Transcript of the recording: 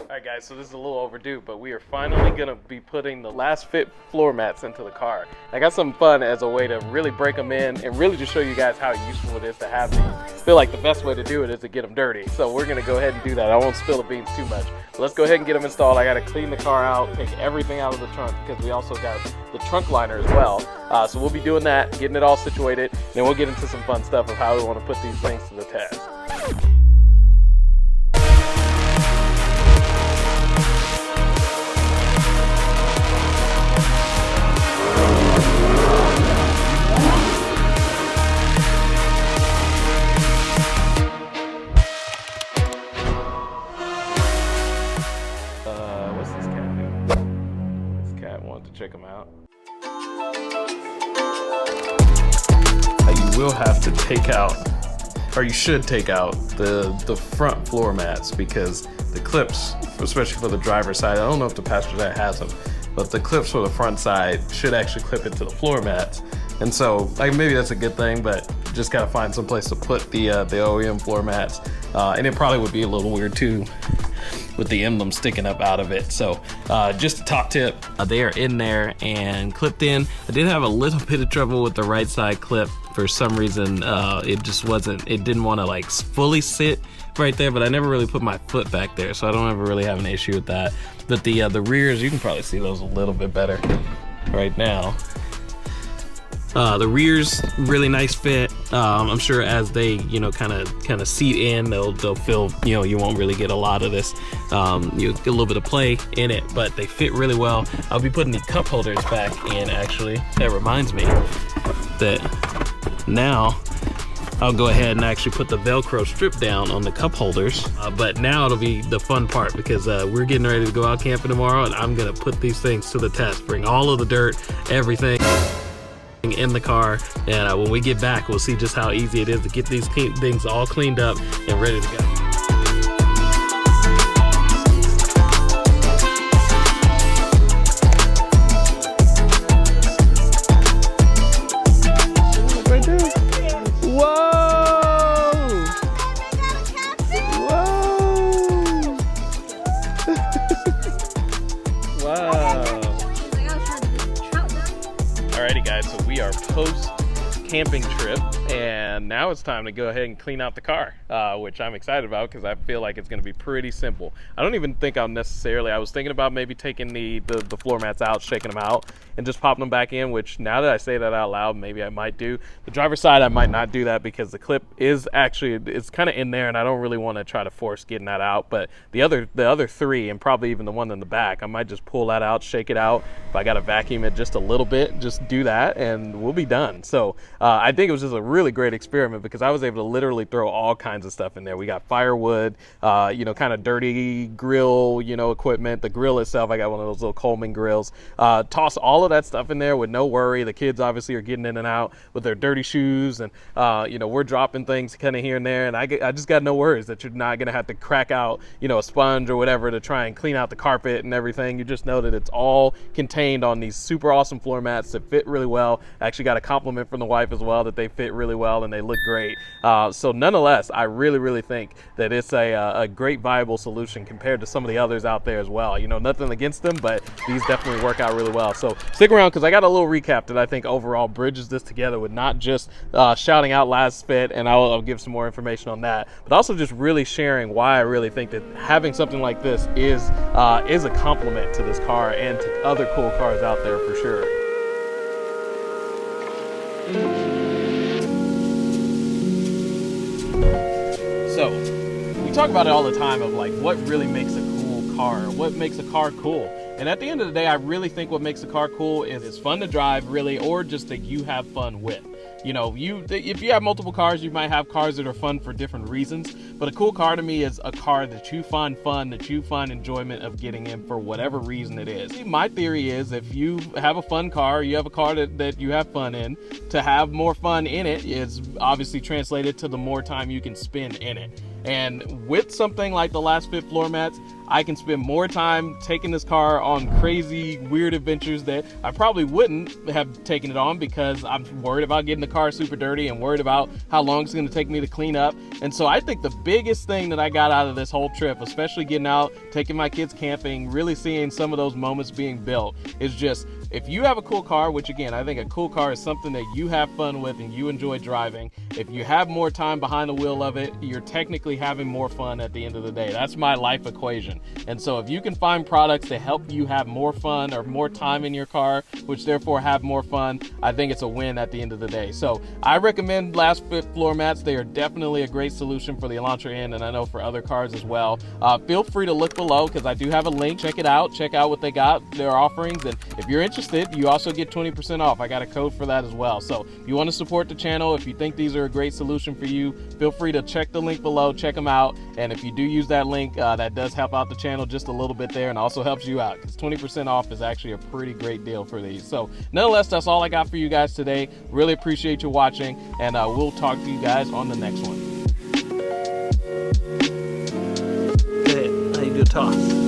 Alright guys, so this is a little overdue, but we are finally going to be putting the LasFit floor mats into the car. I got some fun as a way to really break them in and really just show you guys how useful it is to have these. I feel like the best way to do it is to get them dirty, so we're going to go ahead and do that. I won't spill the beans too much. But let's go ahead and get them installed. I got to clean the car out, take everything out of the trunk because we also got the trunk liner as well. So we'll be doing that, getting it all situated, and then we'll get into some fun stuff of how we want to put these things to the test. What's this cat doing? This cat wanted to check him out. You will have to take out, or you should take out the front floor mats because the clips, especially for the driver's side, I don't know if the passenger side has them, but the clips for the front side should actually clip into the floor mats. And so, like, maybe that's a good thing, but just gotta find some place to put the OEM floor mats. And it probably would be a little weird too with the emblem sticking up out of it. So just a top tip, they are in there and clipped in. I did have a little bit of trouble with the right side clip. For some reason, it just wasn't, it didn't want to like fully sit right there, but I never really put my foot back there, so I don't ever really have an issue with that. But the rears, you can probably see those a little bit better right now. The rears, really nice fit. I'm sure as they, you know, kind of seat in, they'll feel, you know, you won't really get a lot of this. You get a little bit of play in it, but they fit really well. I'll be putting the cup holders back in, actually. That reminds me that now I'll go ahead and actually put the Velcro strip down on the cup holders. But now it'll be the fun part because we're getting ready to go out camping tomorrow, and I'm gonna put these things to the test. Bring all of the dirt, everything in the car, and when we get back, we'll see just how easy it is to get these things all cleaned up and ready to go. Right there. Whoa! Whoa! Wow. Alrighty guys, so we are post camping trip, and now it's time to go ahead and clean out the car, which I'm excited about because I feel like it's going to be pretty simple. I don't even think I'll necessarily, I was thinking about maybe taking the floor mats out, shaking them out, and just popping them back in, which now that I say that out loud, maybe I might do. The driver's side, I might not do that because the clip is actually, it's kind of in there, and I don't really want to try to force getting that out. But the other three, and probably even the one in the back, I might just pull that out, shake it out. If I got to vacuum it just a little bit, just do that, and we'll be done. So I think it was just a really great experiment because I was able to literally throw all kinds of stuff in there. We got firewood, you know, kind of dirty grill, you know, equipment. The grill itself, I got one of those little Coleman grills. Toss all of that stuff in there with no worry. The kids obviously are getting in and out with their dirty shoes, and you know, we're dropping things kind of here and there, and I just got no worries that you're not gonna have to crack out, you know, a sponge or whatever to try and clean out the carpet and everything. You just know that it's all contained on these super awesome floor mats that fit really well. I actually got a compliment from the wife as well that they fit really well and they look great. So nonetheless, I really think that it's a great viable solution compared to some of the others out there as well. You know, nothing against them, but these definitely work out really well. So stick around because I got a little recap that I think overall bridges this together with not just shouting out LasFit, and I'll give some more information on that, but also just really sharing why I really think that having something like this is a compliment to this car and to other cool cars out there for sure. So we talk about it all the time of like what really makes a cool car, what makes a car cool. And at the end of the day, I really think what makes a car cool is it's fun to drive, really, or just that you have fun with. You know, if you have multiple cars, you might have cars that are fun for different reasons, but a cool car to me is a car that you find fun, that you find enjoyment of getting in for whatever reason it is. My theory is if you have a fun car, you have a car that you have fun in, to have more fun in it is obviously translated to the more time you can spend in it. And with something like the LasFit floor mats, I can spend more time taking this car on crazy, weird adventures that I probably wouldn't have taken it on because I'm worried about getting the car super dirty and worried about how long it's going to take me to clean up. And so I think the biggest thing that I got out of this whole trip, especially getting out, taking my kids camping, really seeing some of those moments being built, is just, if you have a cool car, which again, I think a cool car is something that you have fun with and you enjoy driving, if you have more time behind the wheel of it, you're technically having more fun at the end of the day. That's my life equation. And so if you can find products to help you have more fun or more time in your car, which therefore have more fun, I think it's a win at the end of the day. So I recommend LasFit floor mats. They are definitely a great solution for the Elantra N, and I know for other cars as well. Feel free to look below because I do have a link. Check it out. Check out what they got, their offerings, and if you're interested, you also get 20% off. I got a code for that as well. So if you want to support the channel, if you think these are a great solution for you, feel free to check the link below, check them out. And if you do use that link, that does help out the channel just a little bit there and also helps you out because 20% off is actually a pretty great deal for these. So nonetheless, that's all I got for you guys today. Really appreciate you watching, and we'll talk to you guys on the next one. Go ahead. How you do a toss?